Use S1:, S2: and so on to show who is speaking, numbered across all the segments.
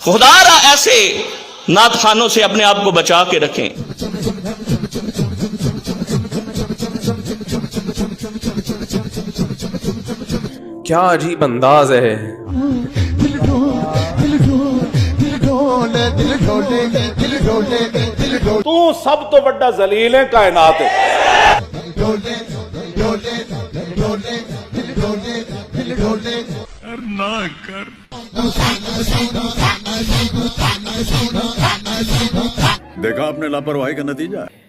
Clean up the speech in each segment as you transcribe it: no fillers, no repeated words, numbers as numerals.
S1: خدارا ایسے نعت خوانوں سے اپنے آپ کو بچا کے رکھیں۔
S2: کیا عجیب انداز ہے۔
S3: تو سب تو بڑا ذلیل ہے کائنات ہے۔
S4: دیکھا آپ نے لاپرواہی کا نتیجہ ہے۔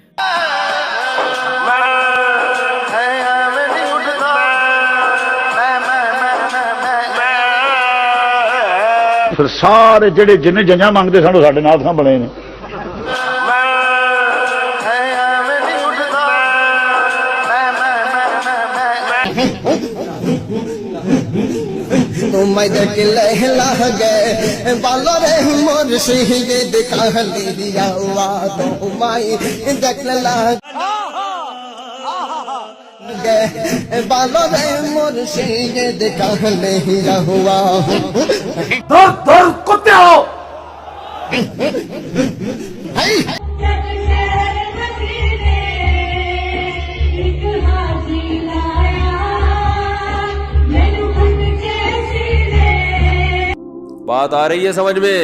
S4: پھر سارے جڑے جن جنجاں مانگتے سن ساڈے نال تھاں بنے نے۔
S3: کتے ہو
S2: بات آ رہی ہے سمجھ میں؟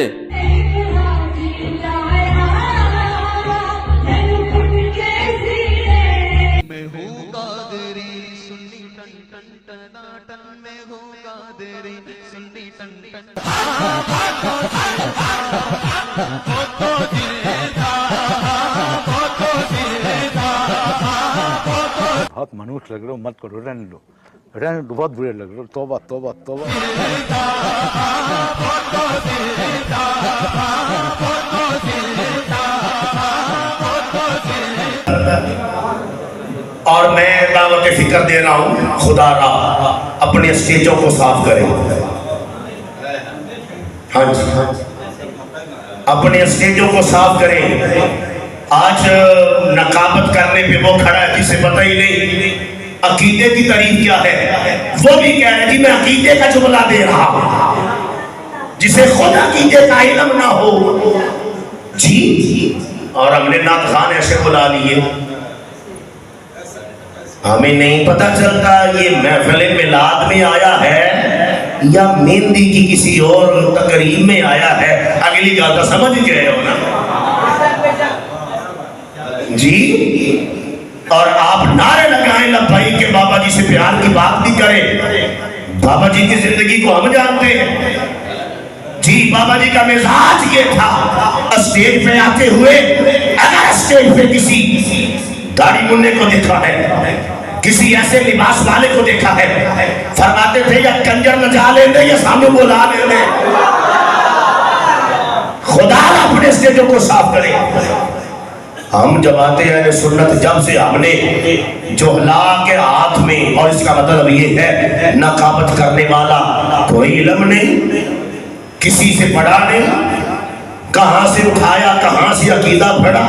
S4: بہت منوس لگ رہے ہو، مت کرو، رہنے دو بہت برے لگ رہے ہو۔ توبہ توبہ توبہ۔
S5: اور میں دعوت فکر دے رہا ہوں، خدا را اپنے اسٹیجوں کو صاف کرے۔ ہاں جی، اپنے اسٹیجوں کو صاف کرے۔ آج نقابت کرنے پہ وہ کھڑا ہے جسے پتہ ہی نہیں عقیدے کی تعریف کیا ہے، وہ بھی کہہ رہے کہ میں عقیدے کا جملہ دے رہا ہوں، جسے خود عقیدے کا علم نہ ہو جی۔ اور ہم نے نعت خوان ایسے بلا لیے، ہمیں نہیں پتہ چلتا یہ محفل میلاد میں آیا ہے یا مہندی کی کسی اور تقریب میں آیا ہے۔ اگلی گل تو سمجھ گئے ہو نا جی۔ اور آپ نعرے لگائیں لبائی کہ بابا جی سے پیار کی بات بھی کریں۔ بابا جی کی زندگی کو ہم جانتے ہیں جی۔ بابا جی کا مزاج یہ تھا، اسٹیج پہ آتے ہوئے اگر اسٹیج پہ کسی داڑھی مننے کو دیکھا ہے، کسی ایسے لباس والے کو دیکھا ہے، فرماتے تھے یا کنجر نجا لیں دے یا سامنے بولا لیں دے۔ خدا اپنے اسٹیجوں کو صاف کرے۔ ہم جماعت اہل سنت جب سے ہم نے جوہلا کے ہاتھ میں، اور اس کا مطلب یہ ہے نقابت کرنے والا کوئی علم نہیں، کسی سے پڑھا نہیں، کہاں سے اٹھایا کہاں سے عقیدہ پڑھا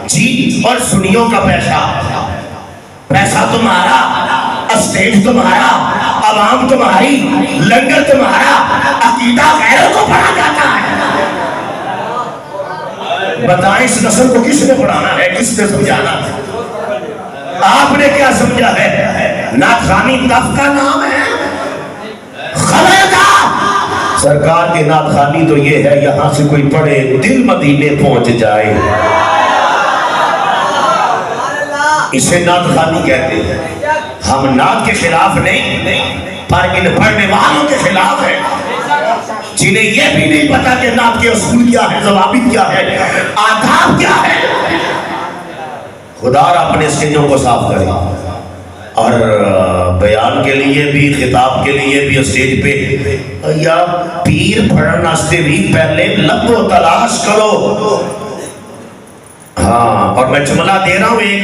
S5: جی۔ اور سنیوں کا پیسہ تمہارا، اسٹیج تمہارا، عوام تمہاری، لنگر تمہارا، عقیدہ غیروں کو پڑھا جاتا ہے۔ بتائیں اس نسل کو کس نے پڑھانا ہے، کس نے سمجھانا ہے؟ آپ نے کیا سمجھا ہے؟ نعت خوانی تف کا نام ہے؟ خلیدہ سرکار کی نعت خوانی تو یہ ہے یہاں سے کوئی پڑھے دل مدینے پہنچ جائے، اسے نعت خوانی کہتے ہیں۔ ہم نعت کے خلاف نہیں پر ان پڑھنے والوں کے خلاف ہیں جنہیں یہ بھی نہیں پتا کہ نعت کے اصول کیا ہے، ضوابط کیا ہے، آداب کیا ہے۔ خدا اپنے اسٹیجوں کو صاف کرے، اور بیان کے لیے بھی، خطاب کے لیے بھی اسٹیج پہ یا پیر پڑھن واسطے بھی پہلے لبو تلاش کرو۔ ہاں، اور میں جملہ دے رہا ہوں ایک